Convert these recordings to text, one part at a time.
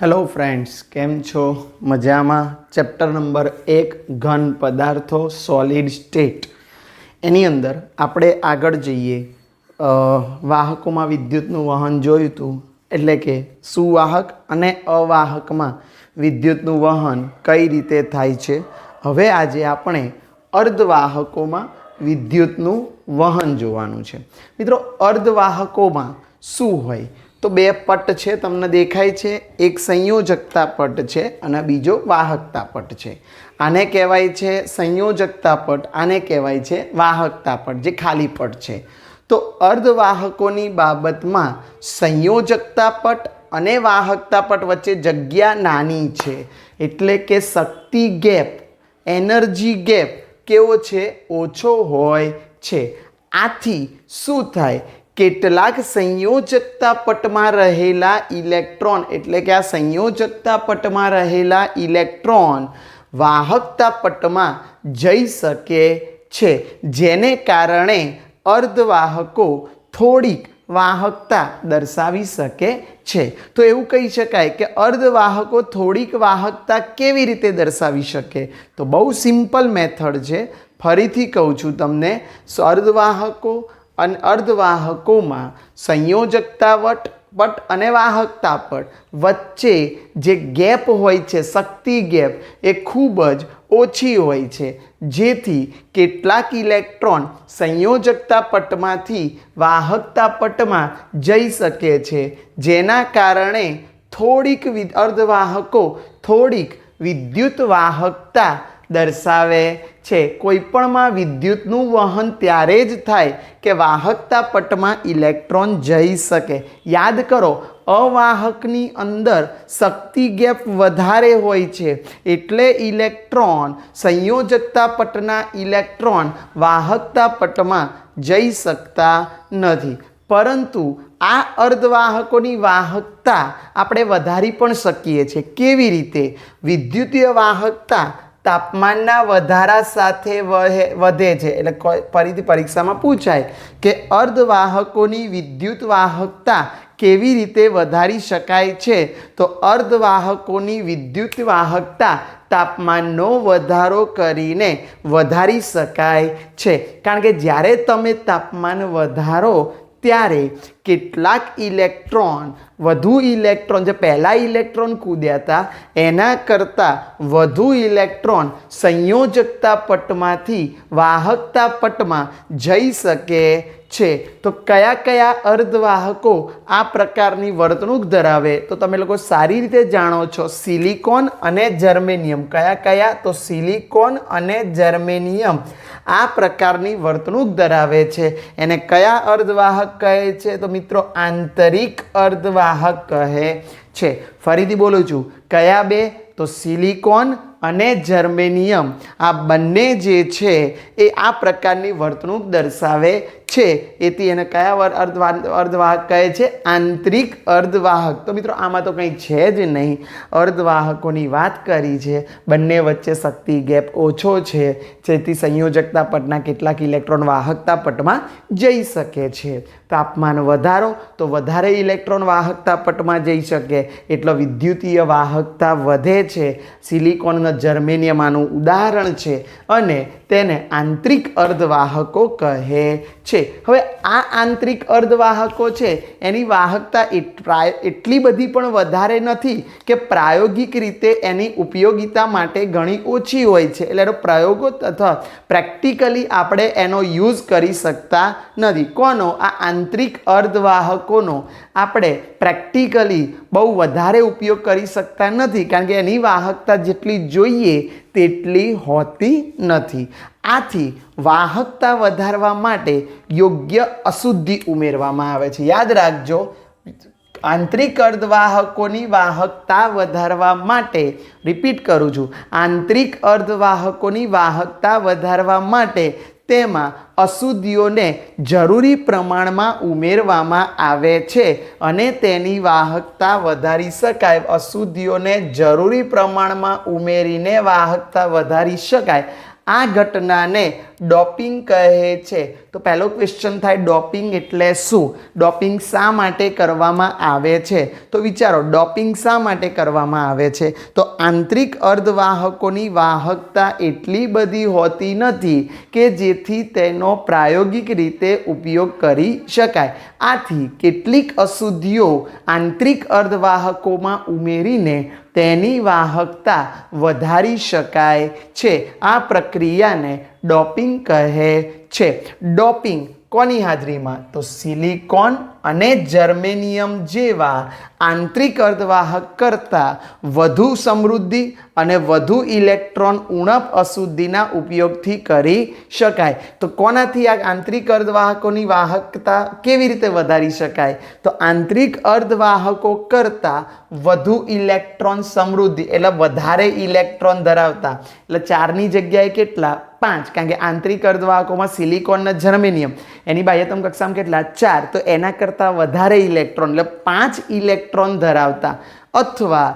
Hello friends, કેમ છો? મજામાં? ચેપ્ટર નંબર 1 ઘન પદાર્થો સોલિડ સ્ટેટ એની અંદર આપણે આગળ જઈએ. વાહકોમાં વિદ્યુતનું વહન જોયું હતું, એટલે કે સુવાહક અને અવાહકમાં વિદ્યુતનું વહન કઈ રીતે થાય છે. હવે આજે આપણે અર્ધવાહકોમાં વિદ્યુતનું વહન જોવાનું છે. મિત્રો, અર્ધવાહકોમાં શું હોય? તો બે પટ છે, તમને દેખાય છે. એક સંયોજકતા પટ છે અને બીજો વાહકતા પટ છે. આને કહેવાય છે સંયોજકતા પટ, આને કહેવાય છે વાહકતા પટ, જે ખાલી પટ છે. તો અર્ધવાહકોની બાબતમાં સંયોજકતા પટ અને વાહકતા પટ વચ્ચે જગ્યા નાની છે, એટલે કે શક્તિ ગેપ, એનર્જી ગેપ કેવો છે? ઓછો હોય છે. આથી શું થાય? કેટલાક સંયોજકતા પટમાં રહેલા ઇલેક્ટ્રોન, એટલે કે આ સંયોજકતા પટમાં રહેલા ઇલેક્ટ્રોન વાહકતા પટમાં જઈ શકે છે, જેને કારણે અર્ધવાહકો થોડીક વાહકતા દર્શાવી શકે છે. તો એવું કહી શકાય કે અર્ધવાહકો થોડીક વાહકતા કેવી રીતે દર્શાવી શકે? તો બહુ સિમ્પલ મેથડ છે. ફરીથી કહું છું તમને, અર્ધવાહકો અને અર્ધવાહકોમાં સંયોજકતા પટ અને વાહકતા પટ વચ્ચે જે ગેપ હોય છે, શક્તિ ગેપ, એ ખૂબ જ ઓછી હોય છે, જેથી કેટલાક ઇલેક્ટ્રોન સંયોજકતા પટમાંથી વાહકતા પટમાં જઈ શકે છે, જેના કારણે અર્ધવાહકો થોડીક વિદ્યુત વાહકતા દર્શાવે છે. કોઈપણમાં વિદ્યુતનું વહન ત્યારે જ થાય કે વાહકતા પટમાં ઇલેક્ટ્રોન જઈ શકે. યાદ કરો, અવાહકની અંદર શક્તિ ગેપ વધારે હોય છે, એટલે ઇલેક્ટ્રોન, સંયોજકતા પટના ઇલેક્ટ્રોન વાહકતા પટમાં જઈ શકતા નથી. પરંતુ આ અર્ધવાહકોની વાહકતા આપણે વધારી પણ શકીએ છીએ. કેવી રીતે? વિદ્યુતીય વાહકતા તાપમાનના વધારા સાથે વધે છે. એટલે ફરીથી પરીક્ષામાં પૂછાય કે અર્ધવાહકોની વિદ્યુત વાહકતા કેવી રીતે વધારી શકાય છે? તો અર્ધવાહકોની વિદ્યુત વાહકતા તાપમાનનો વધારો કરીને વધારી શકાય છે. કારણ કે જ્યારે તમે તાપમાન વધારો ત્યારે કેટલાક ઇલેક્ટ્રોન, વધુ ઇલેક્ટ્રોન, જે પહેલાં ઇલેક્ટ્રોન કૂદ્યા હતા એના કરતાં વધુ ઇલેક્ટ્રોન સંયોજકતા પટમાંથી વાહકતા પટમાં જઈ શકે છે. તો કયા કયા અર્ધવાહકો આ પ્રકારની વર્તણૂક ધરાવે? તો તમે લોકો સારી રીતે જાણો છો, સિલિકોન અને જર્મેનિયમ. કયા કયા? તો સિલિકોન અને જર્મેનિયમ આ પ્રકારની વર્તણૂક ધરાવે છે. એને કયા અર્ધવાહક કહે છે? તો મિત્રો, આંતરિક અર્ધવાહક કહે છે. ફરીથી બોલું છું, કયા બે? તો સિલિકોન અને જર્મેનિયમ. આ બંને જે છે એ આ પ્રકારની વર્તણૂક દર્શાવે છે. એથી એને કયા અર્ધવાહક કહે છે? આંતરિક અર્ધવાહક. તો મિત્રો, આમાં તો કંઈ છે જ નહીં. અર્ધવાહકોની વાત કરી છે, બંને વચ્ચે શક્તિ ગેપ ઓછો છે, જેથી સંયોજકતા પટના કેટલાક ઇલેક્ટ્રોન વાહકતા પટમાં જઈ શકે છે. તાપમાન વધારો તો વધારે ઇલેક્ટ્રોન વાહકતા પટમાં જઈ શકે, એટલે વિદ્યુતીય વાહકતા વધે છે. સિલિકોન અને જર્મેનિયમ આનું ઉદાહરણ છે અને તેને આંતરિક અર્ધવાહકો કહે છે. હવે આ આંતરિક અર્ધવાહકો છે એની વાહકતા એટલી બધી પણ વધારે નથી કે પ્રાયોગિક રીતે એની ઉપયોગિતા માટે ઘણી ઓછી હોય છે. એટલે પ્રયોગો તથા પ્રેક્ટિકલી આપણે એનો યુઝ કરી શકતા નથી. કોનો? આ આંતરિક અર્ધવાહકોનો આપણે પ્રેક્ટિકલી બહુ વધારે ઉપયોગ કરી શકતા નથી, કારણ કે એની વાહકતા જેટલી જોઈએ તેટલી હોતી નથી. આથી વાહકતા વધારવા માટે યોગ્ય અશુદ્ધિ ઉમેરવામાં આવે છે. યાદ રાખજો, આંતરિક અર્ધવાહકોની વાહકતા વધારવા માટે, રિપીટ કરું છું, આંતરિક અર્ધવાહકોની વાહકતા વધારવા માટે તેમાં અશુદ્ધિઓને જરૂરી પ્રમાણમાં ઉમેરવામાં આવે છે અને તેની વાહકતા વધારી શકાય. અશુદ્ધિઓને જરૂરી પ્રમાણમાં ઉમેરીને વાહકતા વધારી શકાય. આ ઘટનાને ડોપિંગ કહે છે. તો પહેલો ક્વેશ્ચન થાય ડોપિંગ એટલે શું, ડોપિંગ શા માટે કરવામાં આવે છે? તો વિચારો ડોપિંગ શા માટે કરવામાં આવે છે? તો આંતરિક અર્ધવાહકોની વાહકતા એટલી બધી હોતી નથી કે જેથી તેનો પ્રાયોગિક રીતે ઉપયોગ કરી શકાય. આથી કેટલીક અશુદ્ધિઓ આંતરિક અર્ધવાહકોમાં ઉમેરીને તેની વાહકતા વધારી શકાય છે. આ પ્રક્રિયાને ડોપિંગ કહે છે. ડોપિંગ કોની હાજરીમાં? તો સિલિકોન અને જર્મેનિયમ જેવા આંતરિક અર્ધવાહક કરતાં વધુ સમૃદ્ધિ અને વધુ ઇલેક્ટ્રોન ઉણપ અશુદ્ધિના ઉપયોગથી કરી શકાય. તો કોનાથી આ આંતરિક અર્ધવાહકોની વાહકતા કેવી રીતે વધારી શકાય? તો આંતરિક અર્ધવાહકો કરતાં વધુ ઇલેક્ટ્રોન સમૃદ્ધિ એટલે વધારે ઇલેક્ટ્રોન ધરાવતા, એટલે 4ની જગ્યાએ કેટલા? 5, કારણ કે આંતરિક અર્ધવાહકોમાં સિલિકોન અને જર્મેનિયમ એની બાહ્યતમ કક્ષામાં કેટલા? 4. તો એના કરતાં વધારે ઇલેક્ટ્રોન એટલે 5 ઇલેક્ટ્રોન ધરાવતા અથવા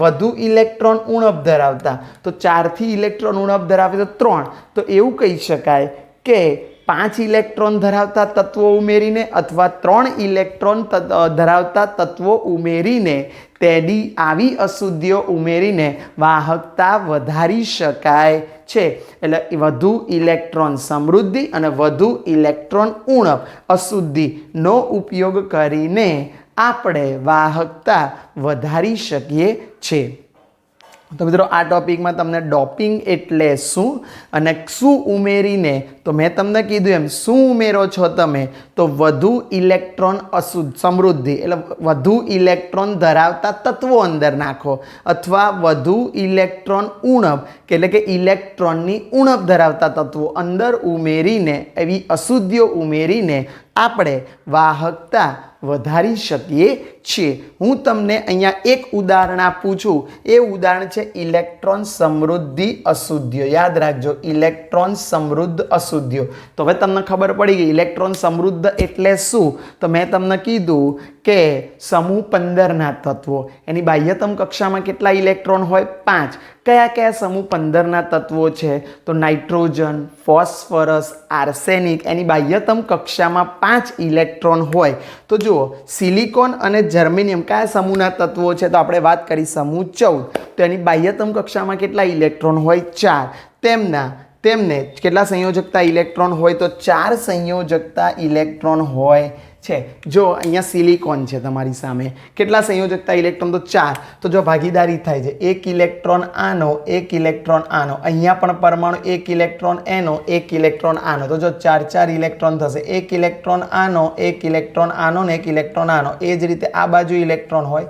વધુ ઇલેક્ટ્રોન ઉણપ ધરાવતા. તો 4થી ઇલેક્ટ્રોન ઉણપ ધરાવે તો 3. તો એવું કહી શકાય કે 5 ઇલેક્ટ્રોન ધરાવતા તત્વો ઉમેરીને અથવા 3 ઇલેક્ટ્રોન ધરાવતા તત્વો ઉમેરીને તેની આવી અશુદ્ધિઓ ઉમેરીને વાહકતા વધારી શકાય છે. એટલે વધુ ઇલેક્ટ્રોન સમૃદ્ધિ અને વધુ ઇલેક્ટ્રોન ઉણપ અશુદ્ધિનો ઉપયોગ કરીને આપણે વાહકતા વધારી શકીએ છીએ. તો મિત્રો આ ટોપિકમાં તમને ડોપિંગ એટલે શું અને શું ઉમેરીને, તો મેં તમને કીધું એમ શું ઉમેરો છો તમે? તો વધુ ઇલેક્ટ્રોન સમૃદ્ધિ એટલે વધુ ઇલેક્ટ્રોન ધરાવતા તત્વો અંદર નાખો અથવા વધુ ઇલેક્ટ્રોન ઉણપ એટલે કે ઇલેક્ટ્રોનની ઉણપ ધરાવતા તત્વો અંદર ઉમેરીને એવી અશુદ્ધિઓ ઉમેરીને આપણે વાહકતા વધારી શકીએ છીએ. હું તમને અહીંયા એક ઉદાહરણ આપું છું. એ ઉદાહરણ છે ઇલેક્ટ્રોન સમૃદ્ધિ અશુદ્ધિઓ. યાદ રાખજો, ઇલેક્ટ્રોન સમૃદ્ધ અશુદ્ધિઓ. તો હવે તમને ખબર પડી ગઈ ઇલેક્ટ્રોન સમૃદ્ધ એટલે શું? તો મેં તમને કીધું કે સમૂહ 15ના તત્વો એની બાહ્યતમ કક્ષામાં કેટલા ઇલેક્ટ્રોન હોય? 5. કયા કયા સમૂહ 15ના તત્વો છે? તો નાઇટ્રોજન, ફોસ્ફરસ, આર્સેનિક એની બાહ્યતમ કક્ષામાં 5 ઇલેક્ટ્રોન હોય. તો જુઓ સિલિકોન અને જર્મેનિયમ કયા સમૂહના તત્વો છે? તો આપણે વાત કરી સમૂહ 14. તો એની બાહ્યતમ કક્ષામાં કેટલા ઇલેક્ટ્રોન હોય? 4. તેમને કેટલા સંયોજકતા ઇલેક્ટ્રોન હોય? તો 4 સંયોજકતા ઇલેક્ટ્રોન હોય છે. જો અહીંયા સિલિકોન છે તમારી સામે, કેટલા સંયોજકતા ઇલેક્ટ્રોન? તો 4. તો જો ભાગીદારી થાય છે, 1 ઇલેક્ટ્રોન આનો, 1 ઇલેક્ટ્રોન આનો, અહીંયા પણ પરમાણુ 1 ઇલેક્ટ્રોન એનો, 1 ઇલેક્ટ્રોન આનો. તો જો 4 ઇલેક્ટ્રોન થશે, 1 ઇલેક્ટ્રોન આનો, 1 ઇલેક્ટ્રોન આનો ને 1 ઇલેક્ટ્રોન આનો. એ જ રીતે આ બાજુ ઇલેક્ટ્રોન હોય.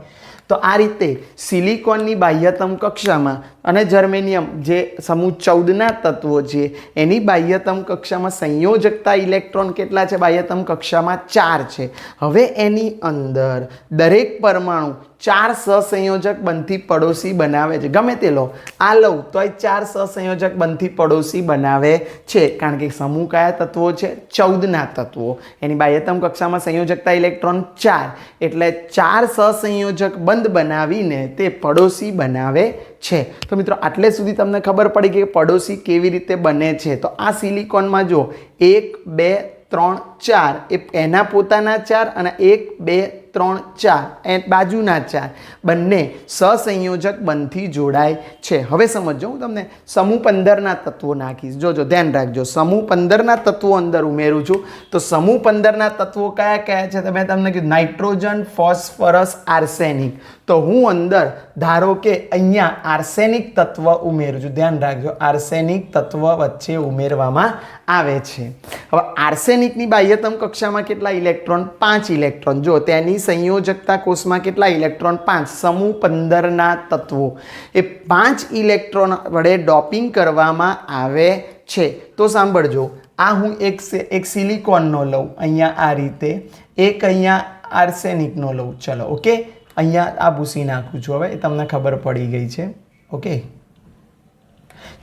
તો આ રીતે સિલિકોનની બાહ્યતમ કક્ષામાં અને જર્મેનિયમ જે સમૂહ 14ના તત્વો છે એની બાહ્યતમ કક્ષામાં સંયોજકતા ઇલેક્ટ્રોન કેટલા છે? બાહ્યતમ કક્ષામાં 4 છે. હવે એની અંદર દરેક પરમાણુ 4 સહસંયોજક બનતી પડોશી બનાવે છે. ગમે તે લો, આ લઉં તો એ 4 સહસંયોજક બનતી પડોશી બનાવે છે. કારણ કે સમૂહ કયા તત્વો છે? 14ના તત્વો. એની બાહ્યતમ કક્ષામાં સંયોજકતા ઇલેક્ટ્રોન 4 એટલે 4 સહસંયોજક બંધ બનાવીને તે પડોશી બનાવે છે. તો મિત્રો આટલે સુધી તમને ખબર પડી કે પડોશી કેવી રીતે બને છે. તો આ સિલિકોનમાં જો 1 2 3 4 એ એના પોતાના 4 અને 1 2 3 4 એ બાજુના 4 બંને સહસંયોજક બંધથી જોડાય છે. હવે સમજો, હું તમને સમૂહ 15ના તત્વો નાખીશ. જોજો, ધ્યાન રાખજો, સમૂહ 15ના તત્વો અંદર ઉમેરું છું. તો સમૂહ 15ના તત્વો કયા કયા છે? તો મેં તમને કીધું નાઇટ્રોજન, ફોસ્ફરસ, આર્સેનિક. તો હું અંદર ધારો કે અહીંયા આર્સેનિક તત્વ ઉમેરું છું. ધ્યાન રાખજો, આર્સેનિક તત્વ વચ્ચે ઉમેરવામાં આવે છે. હવે આર્સેનિકની બાહ્યતમ કક્ષામાં કેટલા ઇલેક્ટ્રોન? 5 ઇલેક્ટ્રોન. જો તેની સંયોજકતા કોષમાં કેટલા ઇલેક્ટ્રોન? 5. સમૂહ 15ના તત્વો એ 5 ઇલેક્ટ્રોન વડે ડોપિંગ કરવામાં આવે છે. તો સાંભળજો, આ હું એક સિલિકોનનો લઉં અહીંયા આ રીતે, એક અહીંયા આર્સેનિકનો લઉં. ચલો, ઓકે, અહીંયા આ ભૂસી નાખું છું. હવે તમને ખબર પડી ગઈ છે. ઓકે,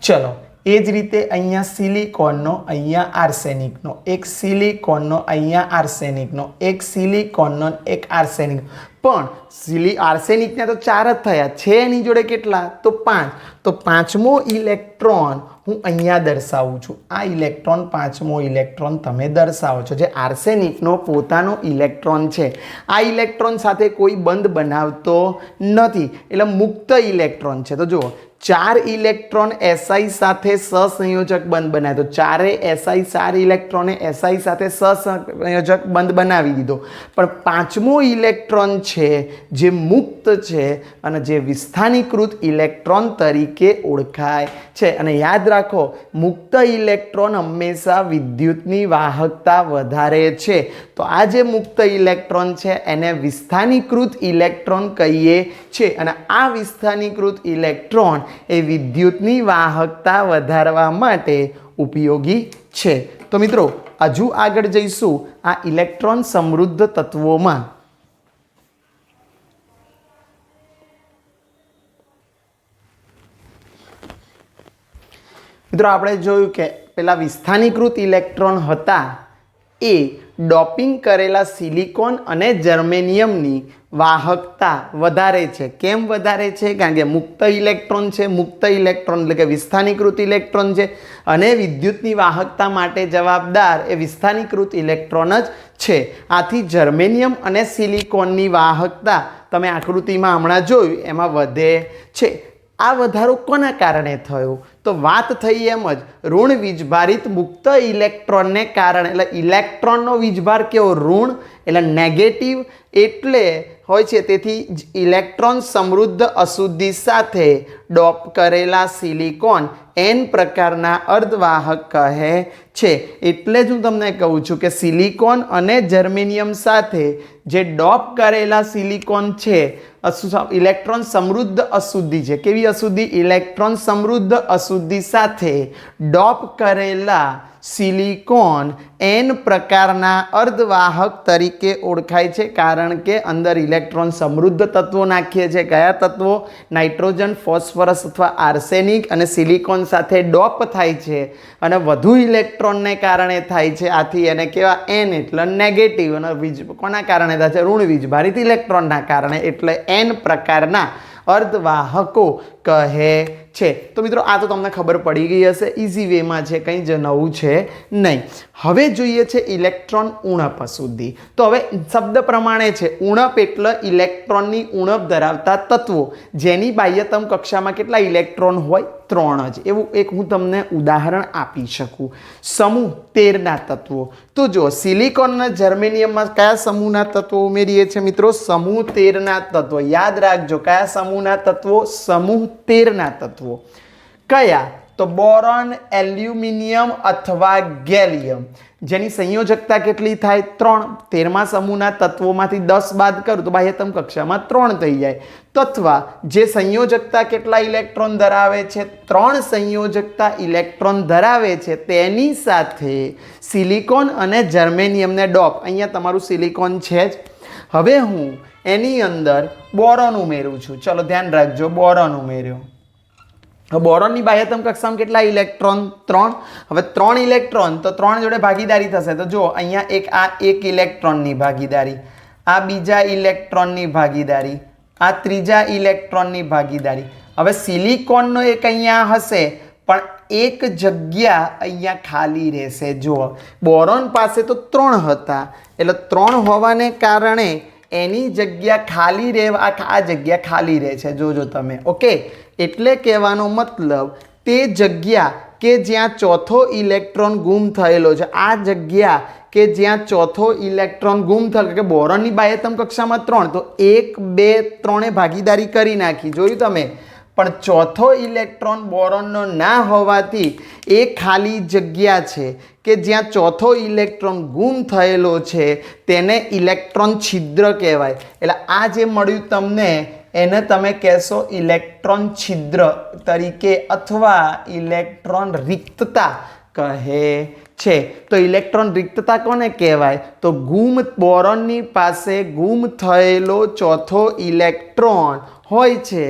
ચલો, એ જ રીતે અહીંયા સિલિકોનનો, અહીંયા આર્સેનિકનો, એક સિલિકોનનો, અહીંયા આર્સેનિકનો, એક સિલિકોનનો, એક આર્સેનિક. પણ આર્સેનિકના તો 4 જ થયા છે, એની જોડે કેટલા તો 5, તો 5મો ઇલેક્ટ્રોન હું અહીંયા દર્શાવું છું. આ ઇલેક્ટ્રોન 5મો ઇલેક્ટ્રોન તમે દર્શાવો છો, જે આર્સેનિકનો પોતાનો ઇલેક્ટ્રોન છે. આ ઇલેક્ટ્રોન સાથે કોઈ બંધ બનાવતો નથી, એટલે મુક્ત ઇલેક્ટ્રોન છે. તો જુઓ 4 ઇલેક્ટ્રોન SI સાથે સહસંયોજક બંધ બનાવે, તો 4 SI 4 ઇલેક્ટ્રોને SI સાથે સહસંયોજક બંધ બનાવી દીધો. પણ 5મો ઇલેક્ટ્રોન છે જે મુક્ત છે અને જે વિસ્થાનીકૃત ઇલેક્ટ્રોન તરીકે ઓળખાય છે. અને યાદ રાખો, મુક્ત ઇલેક્ટ્રોન હંમેશા વિદ્યુતની વાહકતા વધારે છે. તો આ જે મુક્ત ઇલેક્ટ્રોન છે એને વિસ્થાનીકૃત ઇલેક્ટ્રોન કહીએ છીએ. અને આ વિસ્થાનીકૃત ઇલેક્ટ્રોન એ વિદ્યુતની વાહકતા વધારવા માટે ઉપયોગી છે. તો મિત્રો હજુ આગળ જઈશું આ ઇલેક્ટ્રોન સમૃદ્ધ તત્વોમાં. મિત્રો આપણે જોયું કે પેલા વિસ્થાનીકૃત ઇલેક્ટ્રોન હતા એ ડોપિંગ કરેલા સિલિકોન અને જર્મેનિયમની વાહકતા વધારે છે. કેમ વધારે છે? કારણ કે મુક્ત ઇલેક્ટ્રોન છે. મુક્ત ઇલેક્ટ્રોન એટલે કે વિસ્થાનીકૃત ઇલેક્ટ્રોન છે અને વિદ્યુતની વાહકતા માટે જવાબદાર એ વિસ્થાનીકૃત ઇલેક્ટ્રોન જ છે. આથી જર્મેનિયમ અને સિલિકોનની વાહકતા તમે આકૃતિમાં હમણાં જોયું એમાં વધે છે. આ વધારો કોના કારણે થયો? તો વાત થઈ એમ જ ઋણ વીજભારિત મુક્ત ઇલેક્ટ્રોનને કારણે. એટલે ઇલેક્ટ્રોનનો વીજભાર કેવો? ઋણ, એટલે નેગેટિવ એટલે હોય છે. તેથી ઇલેક્ટ્રોન સમૃદ્ધ અશુદ્ધિ સાથે ડોપ કરેલા સિલિકોન N પ્રકારના અર્ધવાહક કહે છે. એટલે જ હું તમને કહું છું કે સિલિકોન અને જર્મેનિયમ સાથે જે ડોપ કરેલા સિલિકોન છે, ઇલેક્ટ્રોન સમૃદ્ધ અશુદ્ધિ છે. કેવી અશુદ્ધિ? ઇલેક્ટ્રોન સમૃદ્ધ અશુદ્ધિ સાથે ડોપ કરેલા સિલિકોન N પ્રકારના અર્ધવાહક તરીકે ઓળખાય છે. કારણ કે અંદર ઇલેક્ટ્રોન સમૃદ્ધ તત્વો નાખીએ છીએ. કયા તત્વો? નાઇટ્રોજન, ફોસ્ફરસ અથવા આર્સેનિક અને સિલિકોન સાથે ડોપ થાય છે અને વધુ ઇલેક્ટ્રોનને કારણે થાય છે. આથી એને કેવા? N એટલે નેગેટિવ. અને કોના કારણે થાય છે? ઋણ વીજભારિત ઇલેક્ટ્રોનના કારણે. એટલે N પ્રકારના અર્ધવાહકો કહે છે. તો મિત્રો આ તો તમને ખબર પડી ગઈ હશે, ઇઝી વેમાં છે, કંઈ જ નવું છે નહીં. હવે જોઈએ છે ઇલેક્ટ્રોન ઉણપ અશુદ્ધિ. તો હવે શબ્દ પ્રમાણે છે ઉણપ એટલે ઇલેક્ટ્રોનની ઉણપ ધરાવતા તત્વો જેની બાહ્યતમ કક્ષામાં કેટલા ઇલેક્ટ્રોન હોય? 3 જ. એવું એક હું તમને ઉદાહરણ આપી શકું. સમૂહ 13ના તત્વો. તો જો સિલિકોન અને જર્મેનિયમમાં કયા સમૂહના તત્વો ઉમેરીએ છીએ મિત્રો? સમૂહ 13ના તત્વો. યાદ રાખજો, કયા સમૂહના તત્વો? સમૂહ 13ના તત્વો. કયા? તો બોરોન, એલ્યુમિનિયમ અથવા ગેલિયમ. જેની સંયોજકતા કેટલી થાય? 3. 13મા સમૂહના તત્વોમાંથી 10 બાદ કરું તો બાહ્યતમ કક્ષામાં 3 થઈ જાય. તત્વ જે સંયોજકતા કેટલા ઇલેક્ટ્રોન ધરાવે છે? 3 સંયોજકતા ઇલેક્ટ્રોન ધરાવે છે. તેની સાથે સિલિકોન અને જર્મેનિયમને ડોપ. અહીંયા તમારું સિલિકોન છે જ. હવે હું એની અંદર બોરોન ઉમેરું છું. ચલો ધ્યાન રાખજો, બોરોન ઉમેર્યો. બોરોનની બાહ્યતમ કક્ષામાં કેટલા ઇલેક્ટ્રોન? 3. હવે 3 ઇલેક્ટ્રોન તો 3 જોડે ભાગીદારી થશે. તો જો અહીંયા એક ઇલેક્ટ્રોનની ભાગીદારી, આ બીજા ઇલેક્ટ્રોનની ભાગીદારી, આ ત્રીજા ઇલેક્ટ્રોનની ભાગીદારી. હવે સિલિકોનનો એક અહીંયા હશે પણ એક જગ્યા અહીંયા ખાલી રહેશે. જુઓ, બોરોન પાસે તો 3 હતા, એટલે 3 હોવાને કારણે એની જગ્યા ખાલી રહેવા આ જગ્યા ખાલી રહે છે. જોજો તમે. ઓકે, એટલે કહેવાનો મતલબ તે જગ્યા કે જ્યાં ચોથો ઇલેક્ટ્રોન ગુમ થયેલો છે, આ જગ્યા કે જ્યાં ચોથો ઇલેક્ટ્રોન ગુમ થયો, કે બોરોનની બાહ્યતમ કક્ષામાં 3, તો 1, 2, 3 ભાગીદારી કરી નાખી. જોયું તમે? પણ ચોથો ઇલેક્ટ્રોન બોરોનનો ના હોવાથી એ ખાલી જગ્યા છે કે જ્યાં ચોથો ઇલેક્ટ્રોન ગુમ થયેલો છે તેને ઇલેક્ટ્રોન છિદ્ર કહેવાય. એટલે આ જે મળ્યું તમને એને તમે કહેશો ઇલેક્ટ્રોન છિદ્ર તરીકે અથવા ઇલેક્ટ્રોન રિક્તતા કહે છે. તો ઇલેક્ટ્રોન રિક્તતા કોને કહેવાય? તો બોરોનની પાસે ગુમ થયેલો ચોથો ઇલેક્ટ્રોન હોય છે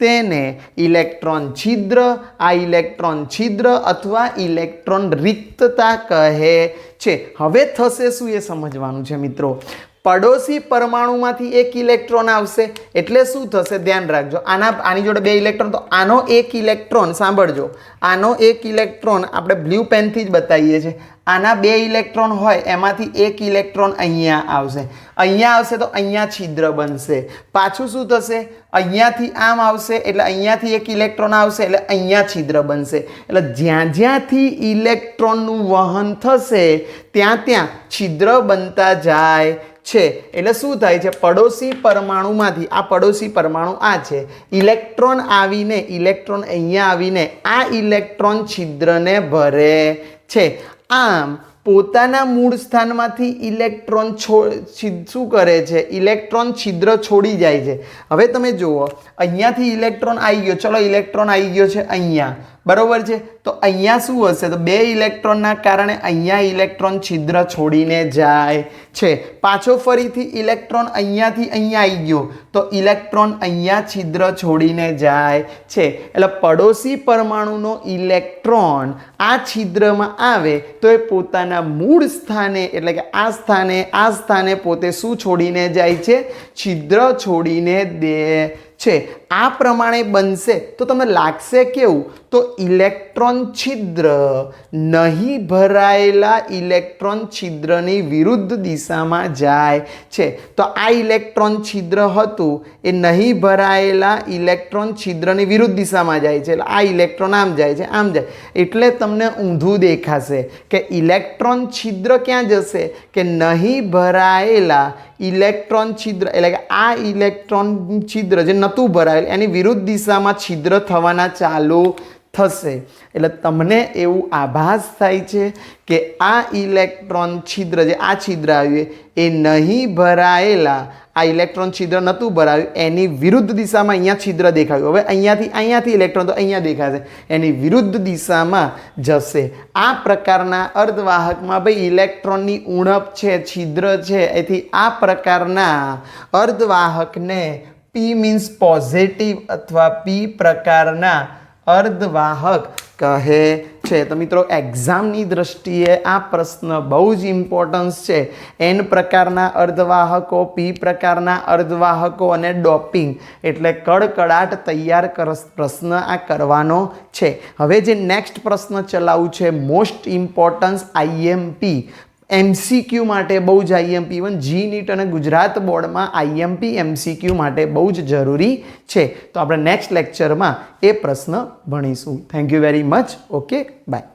તેને ઇલેક્ટ્રોન છિદ્ર, આ ઇલેક્ટ્રોન છિદ્ર અથવા ઇલેક્ટ્રોન રિક્તતા કહે છે. હવે થશે શું એ સમજવાનું છે મિત્રો. પડોશી પરમાણુમાંથી એક ઇલેક્ટ્રોન આવશે એટલે શું થશે ધ્યાન રાખજો આની જોડે 2 ઇલેક્ટ્રોન તો આનો એક ઇલેક્ટ્રોન સાંભળજો આનો એક ઇલેક્ટ્રોન આપણે બ્લુ પેનથી જ બતાવીએ છીએ આના 2 ઇલેક્ટ્રોન હોય એમાંથી એક ઇલેક્ટ્રોન અહીંયા આવશે તો અહીંયા છિદ્ર બનશે પાછું શું થશે અહીંયાથી આમ આવશે એટલે અહીંયાથી એક ઇલેક્ટ્રોન આવશે એટલે અહીંયા છિદ્ર બનશે એટલે જ્યાંથી ઇલેક્ટ્રોનનું વહન થશે ત્યાં છિદ્ર બનતા જાય છે એટલે શું થાય છે પડોશી પરમાણુમાંથી આ પડોશી પરમાણુ આ છે ઇલેક્ટ્રોન અહીંયા આવીને આ ઇલેક્ટ્રોન છિદ્રને ભરે છે આમ પોતાના મૂળ સ્થાનમાંથી ઇલેક્ટ્રોન શું કરે છે ઇલેક્ટ્રોન છિદ્ર છોડી જાય છે હવે તમે જુઓ અહીંયાથી ઇલેક્ટ્રોન આવી ગયો ચલો ઇલેક્ટ્રોન આવી ગયો છે અહીંયા બરોબર છે તો અહીંયા શું હશે તો 2 ઇલેક્ટ્રોનના કારણે અહીંયા ઇલેક્ટ્રોન છિદ્ર છોડીને જાય છે પાછો ફરીથી ઇલેક્ટ્રોન અહીંયાથી અહીંયા આવી ગયો તો ઇલેક્ટ્રોન અહીંયા છિદ્ર છોડીને જાય છે એટલે પડોશી પરમાણુનો ઇલેક્ટ્રોન આ છિદ્રમાં આવે તો એ પોતાના મૂળ સ્થાને એટલે કે આ સ્થાને પોતે શું છોડીને જાય છે છિદ્ર છોડીને દે છે આ પ્રમાણે બનશે તો તમને લાગશે કેવું તો ઇલેક્ટ્રોન છિદ્ર નહીં ભરાયેલા ઇલેક્ટ્રોન છિદ્રની વિરુદ્ધ દિશામાં જાય છે તો આ ઇલેક્ટ્રોન છિદ્ર હતું એ નહીં ભરાયેલા ઇલેક્ટ્રોન છિદ્રની વિરુદ્ધ દિશામાં જાય છે એટલે આ ઇલેક્ટ્રોન આમ જાય છે આમ જાય એટલે તમને ઊંધું દેખાશે કે ઇલેક્ટ્રોન છિદ્ર ક્યાં જશે કે નહીં ભરાયેલા ઇલેક્ટ્રોન છિદ્ર એટલે કે આ ઇલેક્ટ્રોન છિદ્ર જે નહોતું ભરાયેલ એની વિરુદ્ધ દિશામાં છિદ્ર થવાના ચાલુ થશે એટલે તમને એવું આભાસ થાય છે કે આ ઇલેક્ટ્રોન છિદ્ર જે આ છિદ્ર આવ્યું એ નહીં ભરાયેલા આ ઇલેક્ટ્રોન છિદ્ર નહોતું ભરાયું એની વિરુદ્ધ દિશામાં અહીંયા છિદ્ર દેખાયું હવે અહીંયાથી ઇલેક્ટ્રોન તો અહીંયા દેખાશે એની વિરુદ્ધ દિશામાં જશે આ પ્રકારના અર્ધવાહકમાં ભાઈ ઇલેક્ટ્રોનની ઉણપ છે છિદ્ર છે એથી આ પ્રકારના અર્ધવાહકને P મીન્સ પોઝિટિવ અથવા P પ્રકારના અર્ધવાહક કહે છે તો મિત્રો એક્ઝામની દ્રષ્ટિએ આ પ્રશ્ન બહુ જ ઇમ્પોર્ટન્સ છે N પ્રકારના અર્ધવાહકો P પ્રકારના અર્ધવાહકો અને ડોપિંગ એટલે કડકડાટ તૈયાર પ્રશ્ન આ કરવાનો છે હવે જે નેક્સ્ટ પ્રશ્ન ચલાવું છે મોસ્ટ ઇમ્પોર્ટન્સ IMP MCQ માટે બહુ જ IMP1 જી નીટ અને ગુજરાત બોર્ડમાં IMP MCQ માટે બહુ જ જરૂરી છે તો આપણે નેક્સ્ટ લેક્ચરમાં એ પ્રશ્ન ભણીશું thank you very much okay by